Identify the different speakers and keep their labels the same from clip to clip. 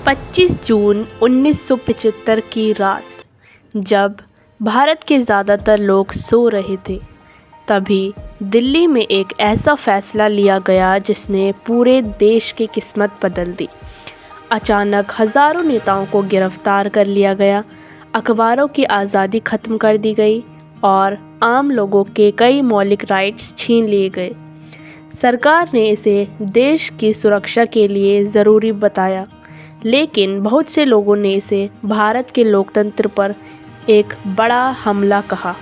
Speaker 1: 25 जून 1975 की रात, जब भारत के ज़्यादातर लोग सो रहे थे, तभी दिल्ली में एक ऐसा फैसला लिया गया जिसने पूरे देश की किस्मत बदल दी। अचानक हज़ारों नेताओं को गिरफ्तार कर लिया गया, अखबारों की आज़ादी ख़त्म कर दी गई और आम लोगों के कई मौलिक राइट्स छीन लिए गए। सरकार ने इसे देश की सुरक्षा के लिए ज़रूरी बताया, लेकिन बहुत से लोगों ने इसे भारत के लोकतंत्र पर एक बड़ा हमला कहा।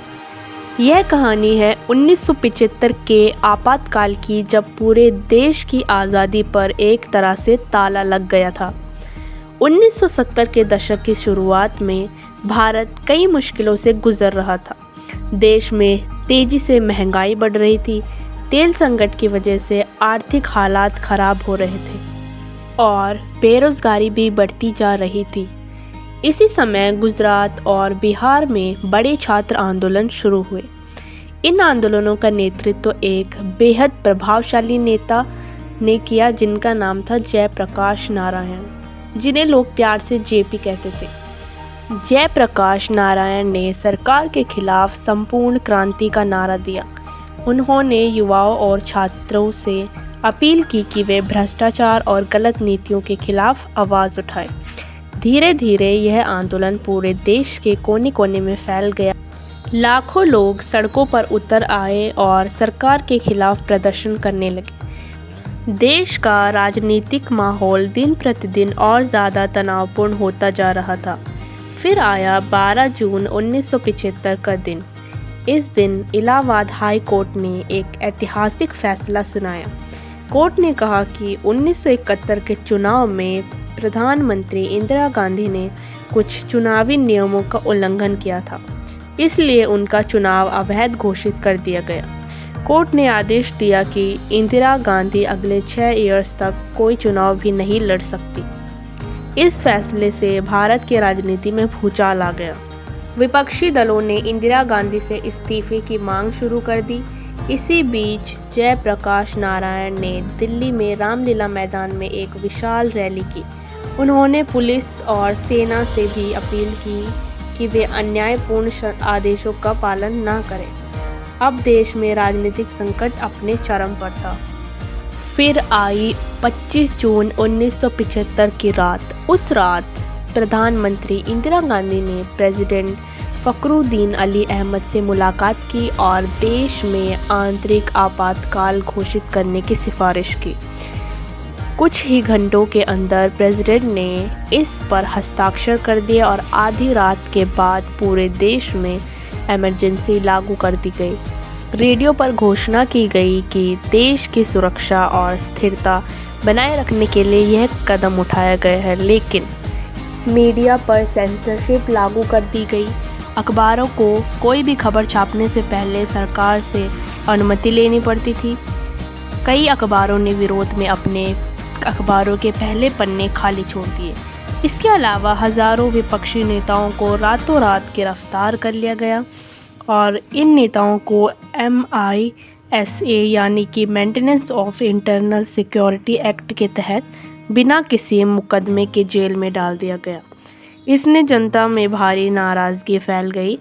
Speaker 1: यह कहानी है 1975 के आपातकाल की, जब पूरे देश की आज़ादी पर एक तरह से ताला लग गया था। 1970 के दशक की शुरुआत में भारत कई मुश्किलों से गुजर रहा था। देश में तेज़ी से महंगाई बढ़ रही थी, तेल संकट की वजह से आर्थिक हालात खराब हो रहे थे और बेरोज़गारी भी बढ़ती जा रही थी। इसी समय गुजरात और बिहार में बड़े छात्र आंदोलन शुरू हुए। इन आंदोलनों का नेतृत्व एक बेहद प्रभावशाली नेता ने किया, जिनका नाम था जयप्रकाश नारायण, जिन्हें लोग प्यार से जेपी कहते थे। जयप्रकाश नारायण ने सरकार के खिलाफ संपूर्ण क्रांति का नारा दिया। उन्होंने युवाओं और छात्रों से अपील की कि वे भ्रष्टाचार और गलत नीतियों के खिलाफ आवाज़ उठाएं। धीरे धीरे यह आंदोलन पूरे देश के कोने कोने में फैल गया। लाखों लोग सड़कों पर उतर आए और सरकार के खिलाफ प्रदर्शन करने लगे। देश का राजनीतिक माहौल दिन प्रतिदिन और ज़्यादा तनावपूर्ण होता जा रहा था। फिर आया 12 जून 1975 का दिन। इस दिन इलाहाबाद हाई कोर्ट ने एक ऐतिहासिक फैसला सुनाया। कोर्ट ने कहा कि 1971 के चुनाव में प्रधानमंत्री इंदिरा गांधी ने कुछ चुनावी नियमों का उल्लंघन किया था, इसलिए उनका चुनाव अवैध घोषित कर दिया गया। कोर्ट ने आदेश दिया कि इंदिरा गांधी अगले 6 ईयर्स तक कोई चुनाव भी नहीं लड़ सकती। इस फैसले से भारत की राजनीति में भूचाल आ गया। विपक्षी दलों ने इंदिरा गांधी से इस्तीफे की मांग शुरू कर दी। इसी बीच जयप्रकाश नारायण ने दिल्ली में रामलीला मैदान में एक विशाल रैली की। उन्होंने पुलिस और सेना से भी अपील की कि वे अन्यायपूर्ण आदेशों का पालन न करें। अब देश में राजनीतिक संकट अपने चरम पर था। फिर आई 25 जून 1975 की रात। उस रात प्रधानमंत्री इंदिरा गांधी ने प्रेसिडेंट फखरुद्दीन अली अहमद से मुलाकात की और देश में आंतरिक आपातकाल घोषित करने की सिफारिश की। कुछ ही घंटों के अंदर प्रेसिडेंट ने इस पर हस्ताक्षर कर दिए और आधी रात के बाद पूरे देश में इमरजेंसी लागू कर दी गई। रेडियो पर घोषणा की गई कि देश की सुरक्षा और स्थिरता बनाए रखने के लिए यह कदम उठाया गया है, लेकिन मीडिया पर सेंसरशिप लागू कर दी गई। अखबारों को कोई भी खबर छापने से पहले सरकार से अनुमति लेनी पड़ती थी। कई अखबारों ने विरोध में अपने अखबारों के पहले पन्ने खाली छोड़ दिए। इसके अलावा हज़ारों विपक्षी नेताओं को रातों रात गिरफ्तार कर लिया गया और इन नेताओं को MISA यानी कि maintenance of internal security act के तहत बिना किसी मुकदमे के जेल में डाल दिया गया। इसने जनता में भारी नाराज़गी फैल गई।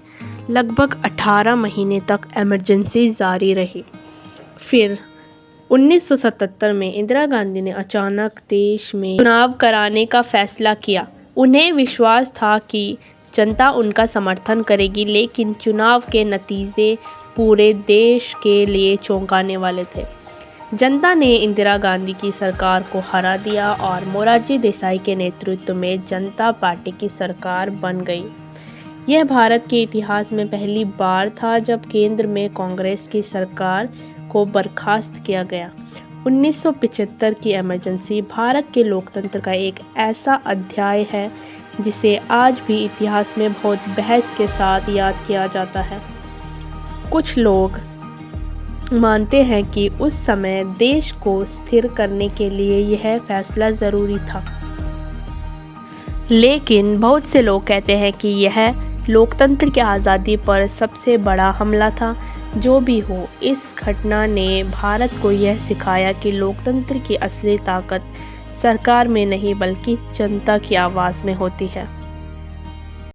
Speaker 1: लगभग 18 महीने तक इमरजेंसी जारी रही। फिर 1977 में इंदिरा गांधी ने अचानक देश में चुनाव कराने का फैसला किया। उन्हें विश्वास था कि जनता उनका समर्थन करेगी, लेकिन चुनाव के नतीजे पूरे देश के लिए चौंकाने वाले थे। जनता ने इंदिरा गांधी की सरकार को हरा दिया और मोरारजी देसाई के नेतृत्व में जनता पार्टी की सरकार बन गई। यह भारत के इतिहास में पहली बार था जब केंद्र में कांग्रेस की सरकार को बर्खास्त किया गया। 1975 की इमरजेंसी भारत के लोकतंत्र का एक ऐसा अध्याय है जिसे आज भी इतिहास में बहुत बहस के साथ याद किया जाता है। कुछ लोग मानते हैं कि उस समय देश को स्थिर करने के लिए यह फैसला ज़रूरी था, लेकिन बहुत से लोग कहते हैं कि यह लोकतंत्र की आज़ादी पर सबसे बड़ा हमला था। जो भी हो, इस घटना ने भारत को यह सिखाया कि लोकतंत्र की असली ताकत सरकार में नहीं बल्कि जनता की आवाज़ में होती है।